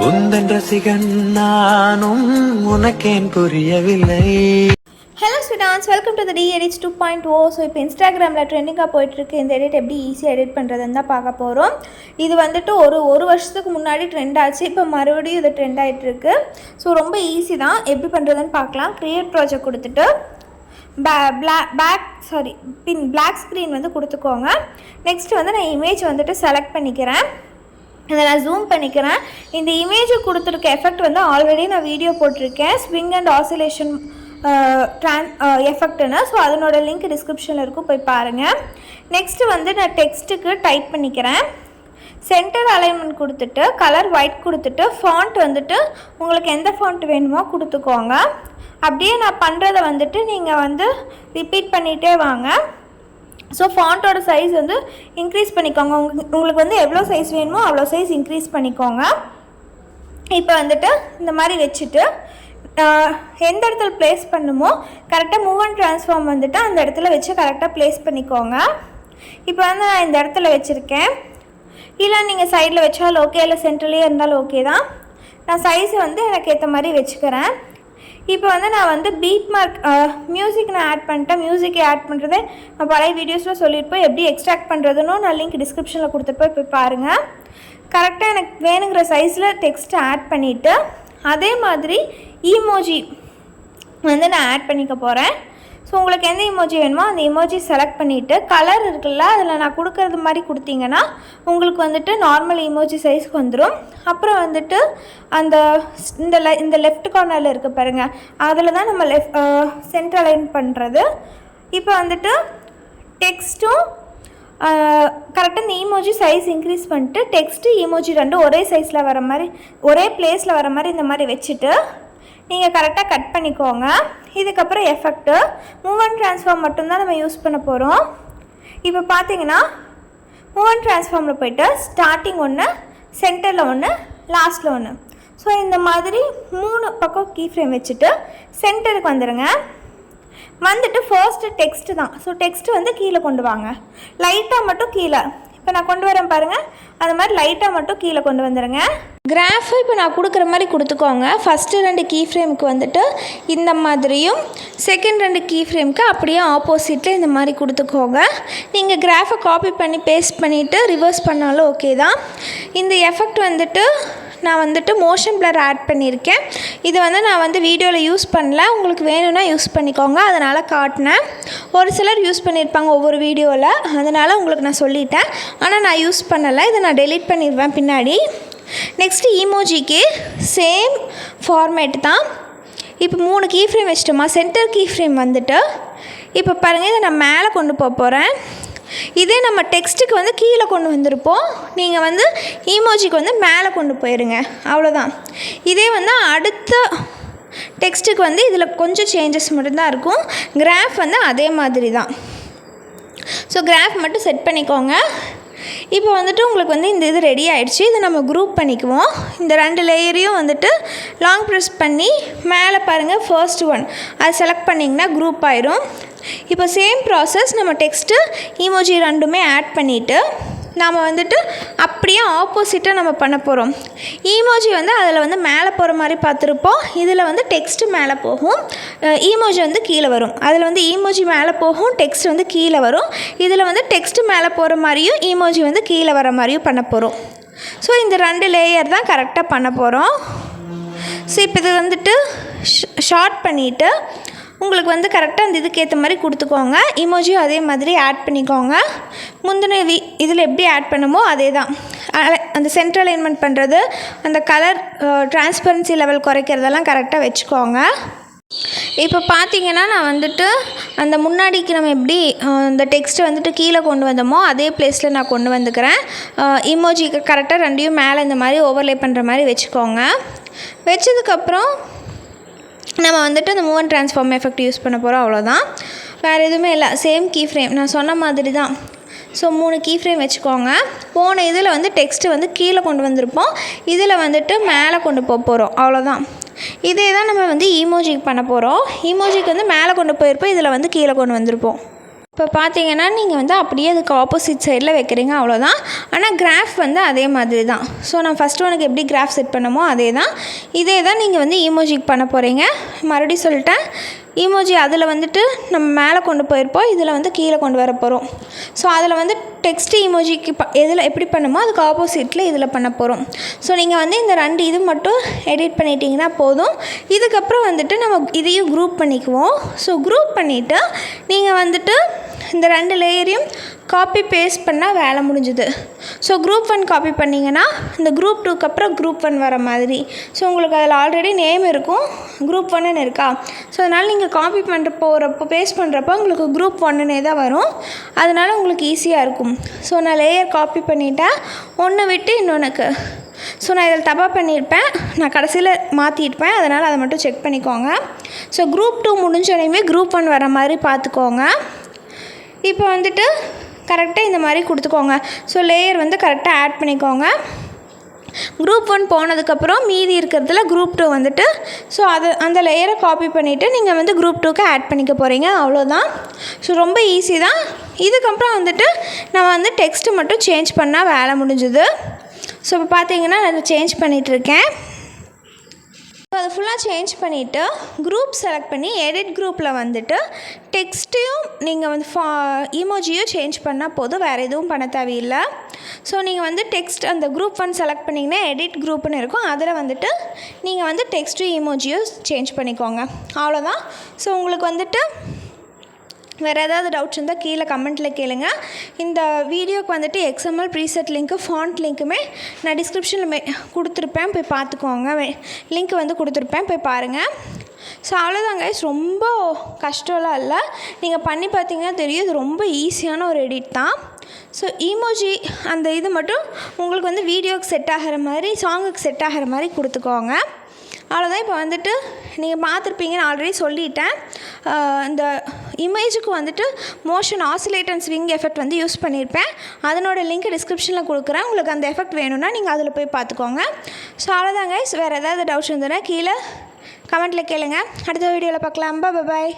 உந்தன் ரசிகன் நானும் உனக்கேன் புரியவில்லை. Hello students, welcome to the DEdits 2.0. So இப்போ இன்ஸ்டாகிராமில் ட்ரெண்டிங்காக போயிட்டுருக்கு இந்த எடிட் எப்படி ஈஸியாக எடிட் பண்ணுறதுன்னு தான் பார்க்க போகிறோம். இது வந்துட்டு ஒரு வருஷத்துக்கு முன்னாடி ட்ரெண்ட் ஆச்சு, இப்போ மறுபடியும் இது ட்ரெண்ட் ஆகிட்டுருக்கு. ஸோ ரொம்ப ஈஸி தான், எப்படி பண்ணுறதுன்னு பார்க்கலாம். க்ரியேட் ப்ராஜெக்ட் கொடுத்துட்டு பிளாக் ஸ்க்ரீன் வந்து கொடுத்துக்கோங்க. நெக்ஸ்ட்டு வந்து நான் இமேஜ் வந்துட்டு செலக்ட் பண்ணிக்கிறேன். இதை நான் ஜூம் பண்ணிக்கிறேன். இந்த இமேஜை கொடுத்துருக்க எஃபெக்ட் வந்து ஆல்ரெடி நான் வீடியோ போட்டிருக்கேன், ஸ்விங் அண்ட் ஆசிலேஷன் எஃபெக்ட்னு. ஸோ அதனோட லிங்க் டிஸ்கிரிப்ஷனில் இருக்கும், போய் பாருங்கள். நெக்ஸ்ட்டு வந்து நான் டெக்ஸ்ட்டுக்கு டைப் பண்ணிக்கிறேன். சென்டர் அலைன்மெண்ட் கொடுத்துட்டு கலர் ஒயிட் கொடுத்துட்டு ஃபாண்ட் வந்துட்டு உங்களுக்கு எந்த ஃபாண்ட் வேணுமோ கொடுத்துக்கோங்க. அப்படியே நான் பண்ணுறதை வந்துட்டு நீங்கள் வந்து ரிப்பீட் பண்ணிகிட்டே வாங்க. ஸோ ஃபாண்ட்டோட சைஸ் வந்து இன்க்ரீஸ் பண்ணிக்கோங்க. உங்களுக்கு வந்து எவ்வளோ சைஸ் வேணுமோ அவ்வளோ சைஸ் இன்க்ரீஸ் பண்ணிக்கோங்க. இப்போ வந்துட்டு இந்த மாதிரி வச்சுட்டு எந்த இடத்துல ப்ளேஸ் பண்ணுமோ கரெக்டாக மூவ் அண்ட் ட்ரான்ஸ்ஃபார்ம் வந்துட்டு அந்த இடத்துல வச்சு கரெக்டாக ப்ளேஸ் பண்ணிக்கோங்க. இப்போ வந்து நான் இந்த இடத்துல வச்சுருக்கேன். இல்லை நீங்கள் சைடில் வச்சாலும் ஓகே, இல்லை சென்டர்லேயே இருந்தாலும் ஓகே தான். நான் சைஸை வந்து எனக்கு ஏற்ற மாதிரி வச்சுக்கிறேன். இப்போ வந்து நான் வந்து பீட் மார்க் மியூசிக் நான் ஆட் பண்ணிட்டேன். மியூசிக்கை ஆட் பண்ணுறது நான் பழைய வீடியோஸில் சொல்லியிருப்போம், எப்படி எக்ஸ்ட்ராக்ட் பண்ணுறதுன்னு நான் லிங்க் டிஸ்கிரிப்ஷனில் கொடுத்துருப்போம், போய் பாருங்கள். கரெக்டாக எனக்கு வேணுங்கிற சைஸில் டெக்ஸ்ட்டை ஆட் பண்ணிவிட்டு அதே மாதிரி ஈமோஜி வந்து நான் ஆட் பண்ணிக்க போகிறேன். ஸோ உங்களுக்கு எந்த இமோஜி வேணுமோ அந்த இமோஜி செலக்ட் பண்ணிவிட்டு கலர் இருக்குல்ல அதில் நான் கொடுக்குறது மாதிரி கொடுத்தீங்கன்னா உங்களுக்கு வந்துட்டு நார்மல் இமோஜி சைஸ்க்கு வந்துடும். அப்புறம் வந்துட்டு அந்த இந்த லெஃப்ட் கார்னரில் இருக்க பாருங்கள், அதில் தான் நம்ம சென்டர் அலைன் பண்ணுறது. இப்போ வந்துட்டு டெக்ஸ்ட்டும் கரெக்டாக இந்த இமோஜி சைஸ் இன்க்ரீஸ் பண்ணிட்டு டெக்ஸ்ட்டு இமோஜி ரெண்டும் ஒரே சைஸில் வர மாதிரி ஒரே பிளேஸில் வர மாதிரி இந்த மாதிரி வச்சுட்டு நீங்கள் கரெக்டாக கட் பண்ணிக்கோங்க. இதுக்கப்புறம் எஃபெக்ட்டு மூவ் அண்ட் ட்ரான்ஸ்ஃபார்ம் மட்டும்தான் நம்ம யூஸ் பண்ண போகிறோம். இப்போ பார்த்தீங்கன்னா மூவ் அண்ட் ட்ரான்ஸ்ஃபார்மில் போய்ட்டு ஸ்டார்டிங் ஒன்று, சென்டரில் ஒன்று, லாஸ்ட்டில் ஒன்று. ஸோ இந்த மாதிரி 3 பக்கம் கீ ஃப்ரேம் வச்சுட்டு சென்டருக்கு வந்துடுங்க. வந்துட்டு ஃபர்ஸ்ட்டு டெக்ஸ்ட்டு தான். ஸோ டெக்ஸ்ட்டு வந்து கீழே கொண்டு வாங்க, லைட்டாக மட்டும் கீழே. இப்போ நான் கொண்டு வரேன் பாருங்கள், அது மாதிரி லைட்டாக மட்டும் கீழே கொண்டு வந்துடுங்க. கிராஃபு இப்போ நான் கொடுக்குற மாதிரி கொடுத்துக்கோங்க. ஃபஸ்ட்டு 2 கீ ஃப்ரேமுக்கு வந்துட்டு இந்த மாதிரியும், செகண்ட் 2 கீ ஃப்ரேமுக்கு அப்படியே ஆப்போசிட்டில் இந்த மாதிரி கொடுத்துக்கோங்க. நீங்கள் கிராஃபை காப்பி பண்ணி பேஸ்ட் பண்ணிவிட்டு ரிவர்ஸ் பண்ணாலும் ஓகே தான். இந்த எஃபெக்ட் வந்துட்டு நான் வந்துட்டு மோஷன் பிளர் ஆட் பண்ணியிருக்கேன். இது வந்து நான் வந்து வீடியோவில் யூஸ் பண்ணல, உங்களுக்கு வேணும்னா யூஸ் பண்ணிக்கோங்க, அதனால் காட்டினேன். ஒரு சிலர் யூஸ் பண்ணியிருப்பாங்க ஒவ்வொரு வீடியோவில், அதனால் உங்களுக்கு நான் சொல்லிட்டேன். ஆனால் நான் யூஸ் பண்ணலை, இதை நான் டெலீட் பண்ணிடுவேன் பின்னாடி. நெக்ஸ்ட்டு இமோஜிக்கு சேம் ஃபார்மேட் தான். இப்போ 3 கீ ஃப்ரேம் வச்சிட்டோமா, சென்டர் கீ ஃப்ரேம் வந்துட்டு இப்போ பாருங்கள், இதை நான் மேலே கொண்டு போக போகிறேன். இதே நம்ம டெக்ஸ்ட்டுக்கு வந்து கீழே கொண்டு வந்திருப்போம், நீங்கள் வந்து இமோஜிக்கு வந்து மேலே கொண்டு போயிருங்க, அவ்வளோதான். இதே வந்து அடுத்த டெக்ஸ்ட்டுக்கு வந்து இதில் கொஞ்சம் சேஞ்சஸ் மட்டும்தான் இருக்கும். கிராஃப் வந்து அதே மாதிரி தான். ஸோ கிராஃப் மட்டும் செட் பண்ணிக்கோங்க. இப்போ வந்துட்டு உங்களுக்கு வந்து இந்த இது ரெடி ஆகிடுச்சு. இதை நம்ம குரூப் பண்ணிக்குவோம். இந்த 2 லேயரையும் வந்துட்டு லாங் ப்ரெஸ் பண்ணி மேலே பாருங்கள் ஃபர்ஸ்ட் ஒன் அதை செலக்ட் பண்ணிங்கன்னா குரூப் ஆயிரும். இப்போ சேம் ப்ராசஸ், நம்ம டெக்ஸ்ட்டு இமோஜி ரெண்டுமே ஆட் பண்ணிவிட்டு நாம் வந்துட்டு அப்படியே ஆப்போசிட்டாக நம்ம பண்ண போகிறோம். இமோஜி வந்து அதில் வந்து மேலே போகிற மாதிரி பார்த்துருப்போம், இதில் வந்து டெக்ஸ்ட்டு மேலே போகும், இமோஜி வந்து கீழே வரும். அதில் வந்து இமோஜி மேலே போகும், டெக்ஸ்ட் வந்து கீழே வரும். இதில் வந்து டெக்ஸ்ட்டு மேலே போகிற மாதிரியும் இமோஜி வந்து கீழே வர மாதிரியும் பண்ண போகிறோம். ஸோ இந்த 2 லேயர் தான் கரெக்டாக பண்ண போகிறோம். ஸோ இப்போ இது வந்துட்டு ஷார்ட் பண்ணிவிட்டு உங்களுக்கு வந்து கரெக்டாக அந்த இதுக்கு ஏற்ற மாதிரி கொடுத்துக்கோங்க. இமோஜியும் அதே மாதிரி ஆட் பண்ணிக்கோங்க. முந்தின இதில் எப்படி ஆட் பண்ணுமோ அதே தான். அந்த சென்டர் அலைன்மெண்ட் பண்ணுறது, அந்த கலர் டிரான்ஸ்பரன்சி லெவல் குறைக்கிறதெல்லாம் கரெக்டாக வச்சுக்கோங்க. இப்போ பார்த்தீங்கன்னா நான் வந்துட்டு அந்த முன்னாடிக்கு நம்ம எப்படி அந்த டெக்ஸ்ட்டை வந்துட்டு கீழே கொண்டு வந்தோமோ அதே பிளேஸில் நான் கொண்டு வந்துக்கிறேன். இமோஜிக்கு கரெக்டாக 2யும் மேலே இந்த மாதிரி ஓவர்லே பண்ணுற மாதிரி வச்சுக்கோங்க. வச்சதுக்கப்புறம் நம்ம வந்துட்டு அந்த move and transform effect use பண்ண போகிறோம், அவ்வளோதான். வேறு எதுவுமே இல்லை, சேம் கீ ஃப்ரேம் நான் சொன்ன மாதிரி தான். ஸோ 3 கீ ஃப்ரேம் வச்சுக்கோங்க. போன இதில் வந்து டெக்ஸ்ட்டு வந்து கீழே கொண்டு வந்திருப்போம், இதில் வந்துட்டு மேலே கொண்டு போக போகிறோம், அவ்வளோதான். இதே தான் நம்ம வந்து இமோஜிக்கு பண்ண போகிறோம். இமோஜிக்கு வந்து மேலே கொண்டு போயிருப்போம், இதில் வந்து கீழே கொண்டு வந்திருப்போம். இப்போ பார்த்தீங்கன்னா நீங்கள் வந்து அப்படியே அதுக்கு ஆப்போசிட் சைடில் வைக்கிறீங்க அவ்வளோதான். ஆனால் கிராஃப் வந்து அதே மாதிரி தான். ஸோ நான் ஃபஸ்ட்டு உனக்கு எப்படி கிராஃப் செட் பண்ணமோ அதே தான் நீங்கள் வந்து ஈமோஜிக்கு பண்ண போகிறீங்க. மறுபடியும் சொல்லிட்டேன், ஈமோஜி அதில் வந்துட்டு நம்ம மேலே கொண்டு போயிருப்போம், இதில் வந்து கீழே கொண்டு வர போகிறோம். ஸோ அதில் வந்து டெக்ஸ்ட் ஈமோஜிக்கு எதில் எப்படி பண்ணுமோ அதுக்கு ஆப்போசிட்டில் இதில் பண்ண போகிறோம். ஸோ நீங்கள் வந்து இந்த 2 இது மட்டும் எடிட் பண்ணிட்டீங்கன்னா போதும். இதுக்கப்புறம் வந்துட்டு நம்ம இதையும் குரூப் பண்ணிக்குவோம். ஸோ குரூப் பண்ணிவிட்டு நீங்கள் வந்துட்டு இந்த 2 லேயரையும் காப்பி பேஸ்ட் பண்ணால் வேலை முடிஞ்சுது. ஸோ குரூப் 1 காப்பி பண்ணிங்கன்னா இந்த குரூப் 2க்கு அப்புறம் குரூப் 1 வர மாதிரி. ஸோ உங்களுக்கு அதில் ஆல்ரெடி நேம் இருக்கும், குரூப் 1ன்னு இருக்கா. ஸோ அதனால் நீங்கள் காப்பி போகிறப்போ பேஸ்ட் பண்ணுறப்போ உங்களுக்கு குரூப் 1ன்னே தான் வரும். அதனால் உங்களுக்கு ஈஸியாக இருக்கும். ஸோ நான் லேயர் காப்பி பண்ணிவிட்டேன், ஒன்று விட்டு இன்னொன்றுக்கு. ஸோ நான் இதில் தப்பாக பண்ணியிருப்பேன், நான் கடைசியில் மாற்றிருப்பேன், அதனால் அதை மட்டும் செக் பண்ணிக்கோங்க. ஸோ குரூப் 2 முடிஞ்சோடனே குரூப் 1 வர மாதிரி பார்த்துக்கோங்க. இப்போ வந்துட்டு கரெக்டாக இந்த மாதிரி கொடுத்துக்கோங்க. ஸோ லேயர் வந்து கரெக்டாக ஆட் பண்ணிக்கோங்க. குரூப் 1 போனதுக்கப்புறம் மீதி இருக்கிறதுல குரூப் 2 வந்துட்டு ஸோ அந்த லேயரை காப்பி பண்ணிவிட்டு நீங்கள் வந்து குரூப் 2க்கு ஆட் பண்ணிக்க போகிறீங்க, அவ்வளோதான். ஸோ ரொம்ப ஈஸி தான். இதுக்கப்புறம் வந்துட்டு நம்ம வந்து டெக்ஸ்ட்டு மட்டும் சேஞ்ச் பண்ணால் வேலை முடிஞ்சுது. ஸோ இப்போ பார்த்தீங்கன்னா நான் அதை சேஞ்ச் பண்ணிகிட்ருக்கேன். அதை ஃபுல்லாக சேஞ்ச் பண்ணிவிட்டு குரூப் செலக்ட் பண்ணி எடிட் குரூப்பில் வந்துட்டு டெக்ஸ்ட்டையும் நீங்கள் வந்து ஈமோஜியும் சேஞ்ச் பண்ணால் போதும், வேறு எதுவும் பண்ண தேவையில்லை. ஸோ நீங்கள் வந்து டெக்ஸ்ட் அந்த குரூப் 1 செலக்ட் பண்ணிங்கன்னா எடிட் குரூப்னு இருக்கும், அதில் வந்துட்டு நீங்கள் வந்து டெக்ஸ்ட்டும் ஈமோஜியும் சேஞ்ச் பண்ணிக்கோங்க, அவ்வளோதான். ஸோ உங்களுக்கு வந்துட்டு வேறு ஏதாவது டவுட்ஸ் இருந்தால் கீழே கமெண்ட்டில் கேளுங்க. இந்த வீடியோக்கு வந்துட்டு XML ப்ரீசெட் லிங்க்கு ஃபாண்ட் லிங்க்குமே நான் டிஸ்கிரிப்ஷனில் கொடுத்துருப்பேன், போய் பார்த்துக்கோங்க. லிங்க் வந்து கொடுத்துருப்பேன், போய் பாருங்கள். ஸோ அவ்வளோதான் கைஸ், ரொம்ப கஷ்டம்லாம் இல்லை. நீங்கள் பண்ணி பார்த்தீங்கன்னா தெரியும், இது ரொம்ப ஈஸியான ஒரு எடிட் தான். ஸோ ஈமோஜி அந்த இது மட்டும் உங்களுக்கு வந்து வீடியோக்கு செட் ஆகிற மாதிரி, சாங்குக்கு செட் ஆகிற மாதிரி கொடுத்துக்கோங்க, அவ்வளோதான். இப்போ வந்துட்டு நீங்கள் பார்த்துருப்பீங்கன்னு ஆல்ரெடி சொல்லிட்டேன். இந்த இமேஜுக்கு வந்துட்டு motion oscillate and swing effect வந்து யூஸ் பண்ணியிருப்பேன், அதனோட லிங்க் டிஸ்கிரிப்ஷனில் கொடுக்குறேன். உங்களுக்கு அந்த எஃபெக்ட் வேணும்னா நீங்கள் அதில் போய் பார்த்துக்கோங்க. ஸோ அவ்வளோதான் கைஸ், வேறு ஏதாவது டவுட்ஸ் இருந்ததுன்னா கீழே கமெண்ட்டில் கேளுங்க. அடுத்த வீடியோவில் பார்க்கலாம். பாய்.